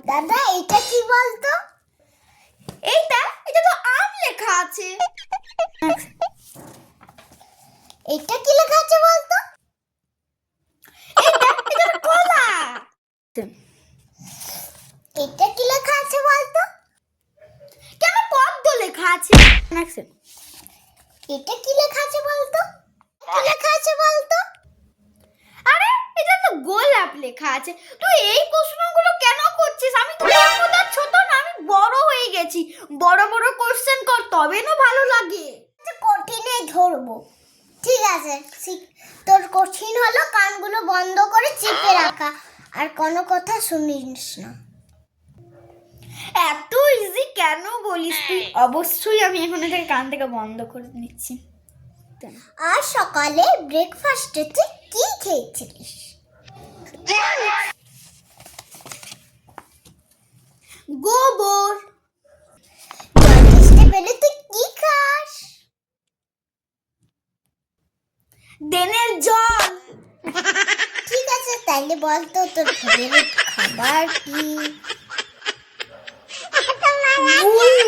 দাদা এটা কি বলতো? এটা তো আম লেখা আছে। এটা কি লেখা আছে বলতো? এটা তো কলা। এটা কি লেখা আছে বলতো? কেন পদ্ম লেখা আছে? এটা কি লেখা আছে বলতো? কি লেখা আছে বলতো? আরে এটা তো গোলাপ লেখা আছে। তুই এই প্রশ্নগুলো কেন করছিস? আমি তো তোর ছোট না, আমি বড় হয়ে গেছি। বড় বড় কোশ্চেন কর, তবে না ভালো লাগে। কঠিনে ধরবো। ঠিক আছে, তোর কঠিন হলো কানগুলো বন্ধ করে চেপে রাখা আর কোনো কথা শুনিস না। এত ইজি কেন বলিস তুই? অবশ্যই আমি এখন থেকে কান থেকে বন্ধ করে নিচ্ছি। আর সকালে ব্রেকফাস্টে তুই কি খেয়েছিলিস? গোবর। জল তেষ্টা পেলে তুই কি খাস? ড্রেনের জল। ঠিক আছে, তাইলে বলতো তোর ফেভারিট খাবার কি? গুড়।